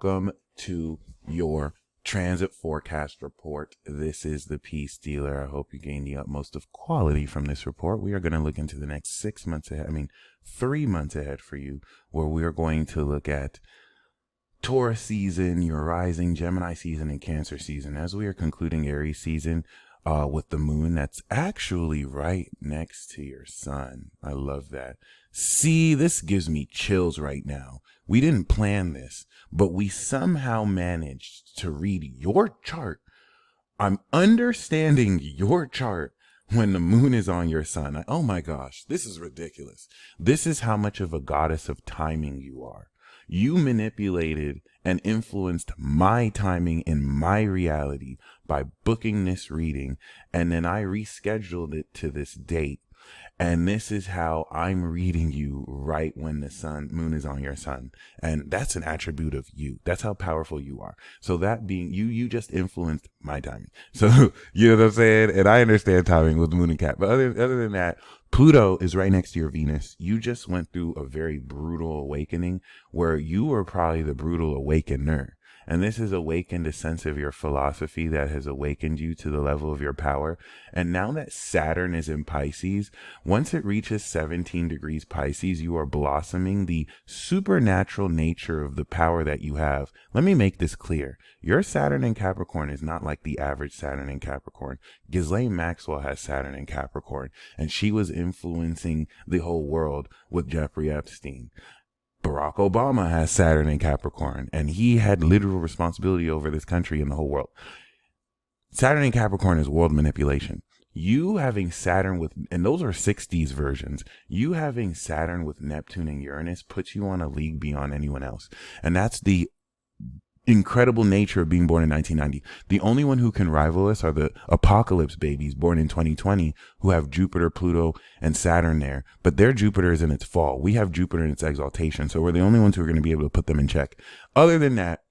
Welcome to your transit forecast report. This is the Peace Dealer. I hope you gain the utmost of quality from this report. We are going to look into the next 6 months ahead. 3 months ahead for you, where we are going to look at Taurus season, your rising, Gemini season, and Cancer season. As we are concluding Aries season, with the moon that's actually right next to your sun. I love that. See, this gives me chills right now. We didn't plan this, but we somehow managed to read your chart. I'm understanding your chart when the moon is on your sun. Oh my gosh, this is ridiculous. This is how much of a goddess of timing you are. You manipulated and influenced my timing in my reality by booking this reading, and then I rescheduled it to this date. And this is how I'm reading you right when the moon is on your sun. And that's an attribute of you. That's how powerful you are. So that being you just influenced my timing. So, you know what I'm saying? And I understand timing with moon and cat. But other than that, Pluto is right next to your Venus. You just went through a very brutal awakening where you were probably the brutal awakener. And this has awakened a sense of your philosophy that has awakened you to the level of your power. And now that Saturn is in Pisces, once it reaches 17 degrees Pisces, you are blossoming the supernatural nature of the power that you have. Let me make this clear. Your Saturn in Capricorn is not like the average Saturn in Capricorn. Ghislaine Maxwell has Saturn in Capricorn, and she was influencing the whole world with Jeffrey Epstein. Barack Obama has Saturn in Capricorn, and he had literal responsibility over this country and the whole world. Saturn in Capricorn is world manipulation. You having Saturn with, and those are 60s versions, you having Saturn with Neptune and Uranus puts you on a league beyond anyone else. And that's the incredible nature of being born in 1990. The only one who can rival us are the apocalypse babies born in 2020 who have Jupiter, Pluto, and Saturn there. But their Jupiter is in its fall. We have Jupiter in its exaltation. So we're the only ones who are going to be able to put them in check. Other than that,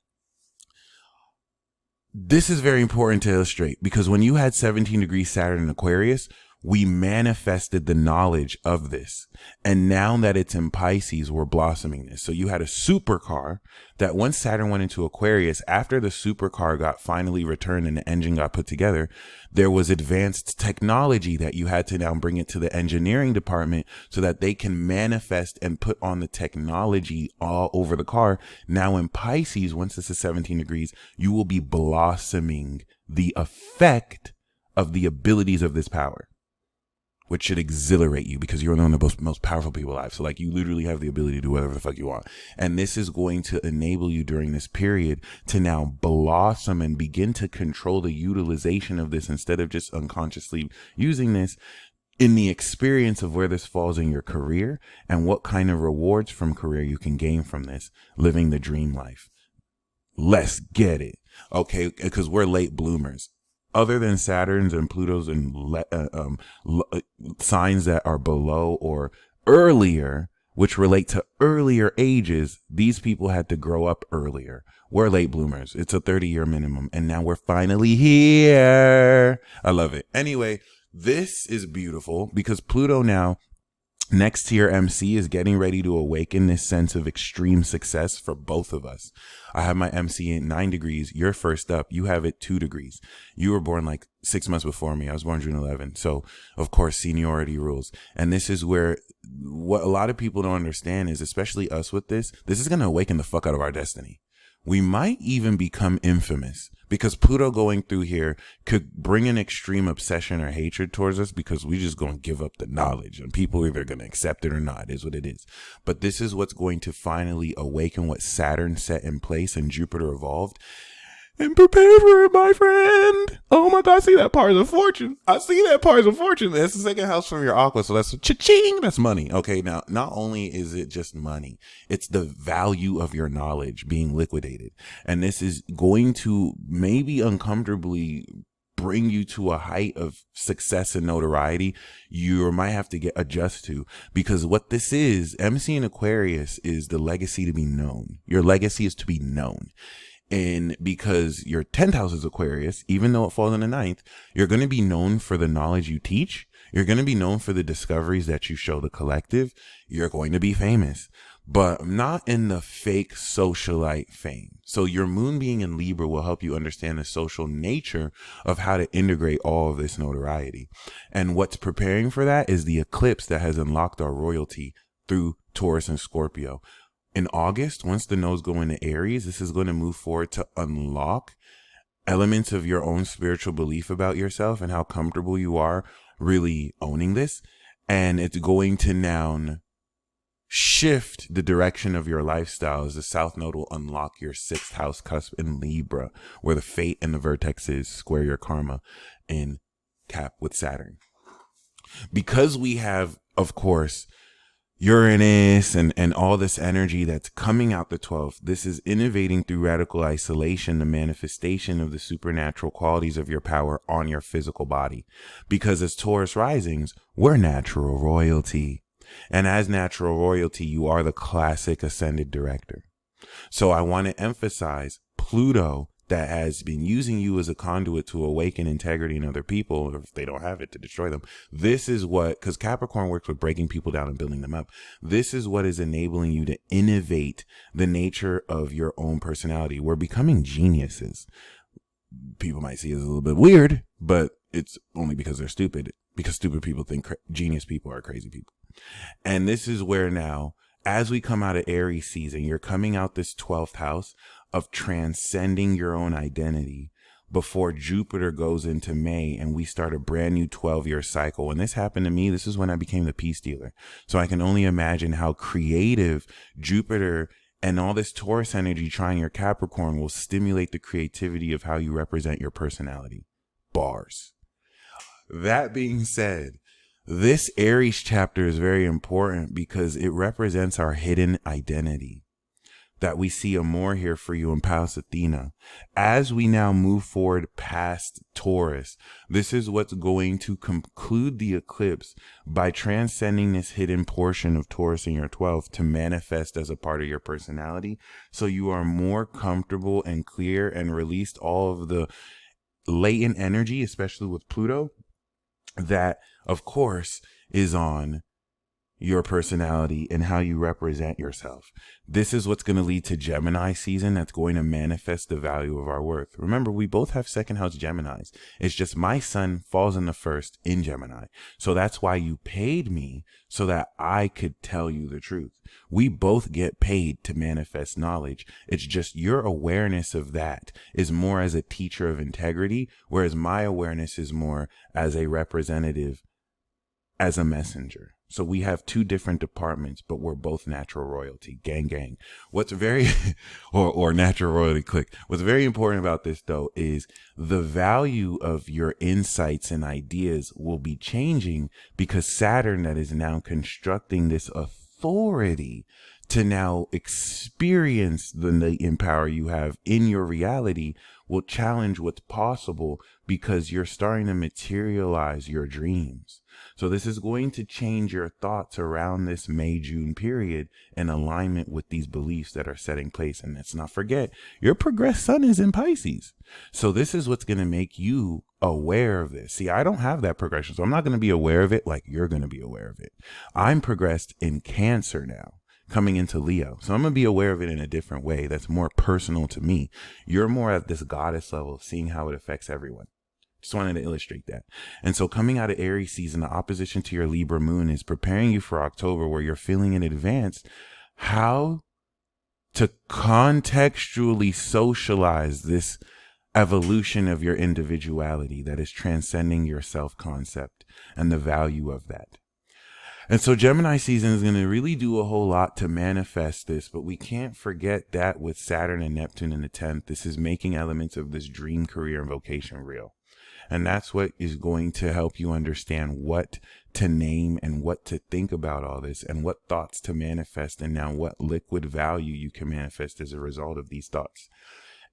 this is very important to illustrate, because when you had 17 degrees Saturn in Aquarius, we manifested the knowledge of this. And now that it's in Pisces, we're blossoming this. So you had a supercar that once Saturn went into Aquarius, after the supercar got finally returned and the engine got put together, there was advanced technology that you had to now bring it to the engineering department so that they can manifest and put on the technology all over the car. Now in Pisces, once this is 17 degrees, you will be blossoming the effect of the abilities of this power, which should exhilarate you because you're one of the most powerful people alive. So like, you literally have the ability to do whatever the fuck you want. And this is going to enable you during this period to now blossom and begin to control the utilization of this instead of just unconsciously using this in the experience of where this falls in your career and what kind of rewards from career you can gain from this, living the dream life. Let's get it. Okay, because we're late bloomers. Other than Saturn's and Pluto's and signs that are below or earlier, which relate to earlier ages, these people had to grow up earlier. We're late bloomers. It's a 30-year minimum. And now we're finally here. I love it. Anyway, this is beautiful because Pluto now, next to your MC, is getting ready to awaken this sense of extreme success for both of us. I have my MC at 9 degrees. You're first up. You have it 2 degrees. You were born like 6 months before me. I was born June 11. So of course, seniority rules. And this is where what a lot of people don't understand is, especially us with this is going to awaken the fuck out of our destiny. We might even become infamous because Pluto going through here could bring an extreme obsession or hatred towards us because we just going to give up the knowledge and people are either going to accept it or not. It is what it is. But this is what's going to finally awaken what Saturn set in place and Jupiter evolved. And prepare for it, my friend. Oh my God, I see that part of fortune. That's the second house from your aqua. So that's cha-ching. That's money. Okay. Now, not only is it just money, it's the value of your knowledge being liquidated. And this is going to maybe uncomfortably bring you to a height of success and notoriety you might have to adjust to, because what this is, MC in Aquarius, is the legacy to be known. Your legacy is to be known. And because your 10th house is Aquarius, even though it falls in the 9th, you're going to be known for the knowledge you teach. You're going to be known for the discoveries that you show the collective. You're going to be famous. but not in the fake socialite fame. So your moon being in Libra will help you understand the social nature of how to integrate all of this notoriety. And what's preparing for that is the eclipse that has unlocked our royalty through Taurus and Scorpio. In August, once the nodes go into Aries, this is going to move forward to unlock elements of your own spiritual belief about yourself and how comfortable you are really owning this. And it's going to now shift the direction of your lifestyle as the South Node will unlock your 6th house cusp in Libra, where the fate and the vertexes square your karma in Cap with Saturn. Because we have, of course, Uranus and all this energy that's coming out the 12th, this is innovating through radical isolation, the manifestation of the supernatural qualities of your power on your physical body. Because as Taurus risings, we're natural royalty. And as natural royalty, you are the classic ascended director. So I want to emphasize Pluto, that has been using you as a conduit to awaken integrity in other people, or if they don't have it, to destroy them. This is what, because Capricorn works with breaking people down and building them up. This is what is enabling you to innovate the nature of your own personality. We're becoming geniuses. People might see it as a little bit weird, but it's only because they're stupid. Because stupid people think genius people are crazy people. And this is where now, as we come out of Aries season, you're coming out this 12th house of transcending your own identity before Jupiter goes into May and we start a brand new 12-year cycle. When this happened to me, this is when I became the peace dealer. So I can only imagine how creative Jupiter and all this Taurus energy trying your Capricorn will stimulate the creativity of how you represent your personality. Bars. That being said, this Aries chapter is very important because it represents our hidden identity. That we see a more here for you in Pallas Athena. As we now move forward past Taurus, this is what's going to conclude the eclipse by transcending this hidden portion of Taurus in your 12th to manifest as a part of your personality. So you are more comfortable and clear and released all of the latent energy, especially with Pluto, that of course is on your personality and how you represent yourself. This is what's going to lead to Gemini season that's going to manifest the value of our worth. Remember, we both have 2nd house Geminis. It's just my sun falls in the 1st in Gemini. So that's why you paid me so that I could tell you the truth. We both get paid to manifest knowledge. It's just your awareness of that is more as a teacher of integrity, whereas my awareness is more as a representative, as a messenger. So we have 2 different departments, but we're both natural royalty. Gang, gang. What's very, or natural royalty clique. What's very important about this though is the value of your insights and ideas will be changing because Saturn, that is now constructing this authority to now experience the latent power you have in your reality, will challenge what's possible because you're starting to materialize your dreams. So this is going to change your thoughts around this May-June period in alignment with these beliefs that are setting place. And let's not forget, your progressed sun is in Pisces. So this is what's going to make you aware of this. See, I don't have that progression, so I'm not going to be aware of it like you're going to be aware of it. I'm progressed in Cancer now, coming into Leo. So I'm going to be aware of it in a different way that's more personal to me. You're more at this goddess level, seeing how it affects everyone. Just wanted to illustrate that. And so coming out of Aries season, the opposition to your Libra moon is preparing you for October, where you're feeling in advance how to contextually socialize this evolution of your individuality that is transcending your self-concept and the value of that. And so Gemini season is going to really do a whole lot to manifest this, but we can't forget that with Saturn and Neptune in the 10th, this is making elements of this dream career and vocation real. And that's what is going to help you understand what to name and what to think about all this and what thoughts to manifest and now what liquid value you can manifest as a result of these thoughts.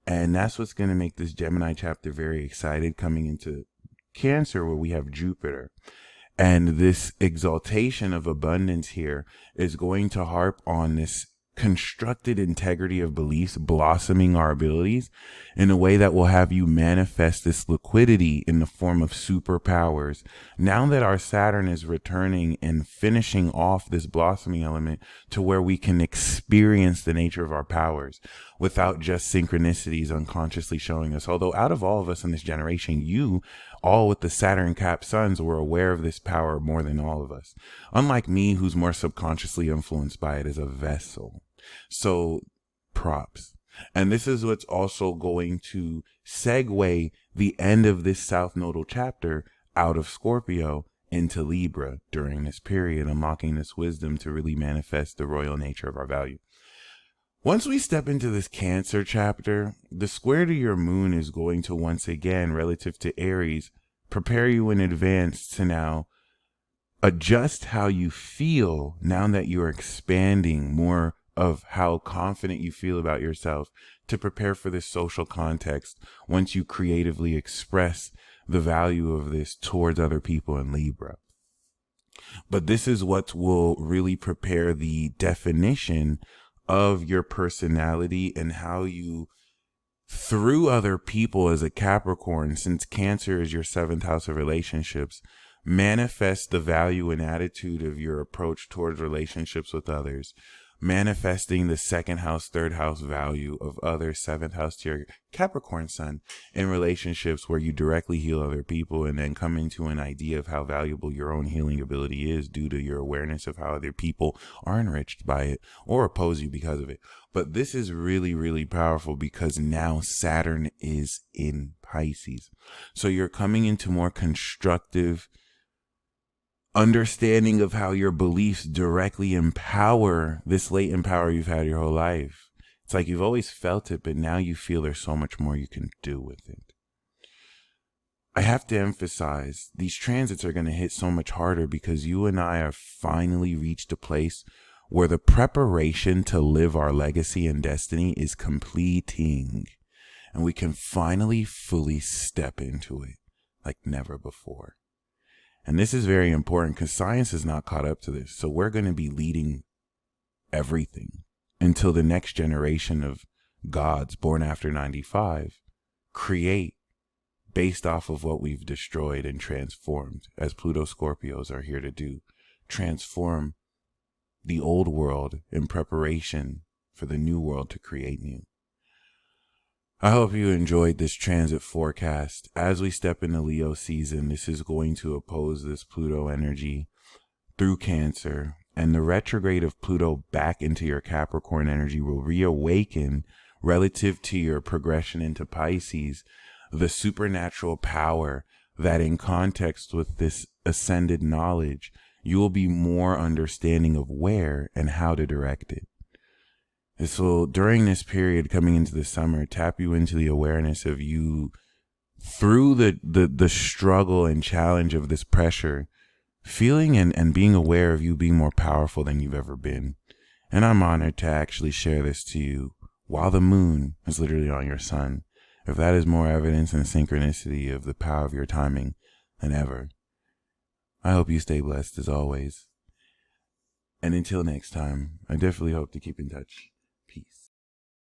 And that's what's going to make this Gemini chapter very excited coming into Cancer, where we have Jupiter. And this exaltation of abundance here is going to harp on this constructed integrity of beliefs, blossoming our abilities in a way that will have you manifest this liquidity in the form of superpowers. Now that our Saturn is returning and finishing off this blossoming element to where we can experience the nature of our powers without just synchronicities unconsciously showing us. Although out of all of us in this generation, you all with the Saturn cap suns were aware of this power more than all of us. Unlike me, who's more subconsciously influenced by it as a vessel. So props. And this is what's also going to segue the end of this South Nodal chapter out of Scorpio into Libra during this period, unlocking this wisdom to really manifest the royal nature of our value. Once we step into this Cancer chapter, the square to your moon is going to once again, relative to Aries, prepare you in advance to now adjust how you feel now that you're expanding more of how confident you feel about yourself to prepare for this social context once you creatively express the value of this towards other people in Libra. But this is what will really prepare the definition of your personality and how you, through other people as a Capricorn, since Cancer is your 7th house of relationships, manifest the value and attitude of your approach towards relationships with others, manifesting the 2nd house, 3rd house value of other 7th house to your Capricorn sun in relationships where you directly heal other people and then come into an idea of how valuable your own healing ability is due to your awareness of how other people are enriched by it or oppose you because of it. But this is really, really powerful because now Saturn is in Pisces. So you're coming into more constructive understanding of how your beliefs directly empower this latent power you've had your whole life. It's like you've always felt it, but now you feel there's so much more you can do with it. I have to emphasize, these transits are going to hit so much harder because you and I have finally reached a place where the preparation to live our legacy and destiny is completing. And we can finally fully step into it like never before. And this is very important because science is not caught up to this. So we're going to be leading everything until the next generation of gods born after 95 create based off of what we've destroyed and transformed, as Pluto Scorpios are here to do. Transform the old world in preparation for the new world to create new. I hope you enjoyed this transit forecast. As we step into Leo season, this is going to oppose this Pluto energy through Cancer, and the retrograde of Pluto back into your Capricorn energy will reawaken relative to your progression into Pisces, the supernatural power that in context with this ascended knowledge, you will be more understanding of where and how to direct it. This will, during this period coming into the summer, tap you into the awareness of you through the struggle and challenge of this pressure, feeling and being aware of you being more powerful than you've ever been. And I'm honored to actually share this to you while the moon is literally on your sun. If that is more evidence and synchronicity of the power of your timing than ever. I hope you stay blessed as always. And until next time, I definitely hope to keep in touch. Peace.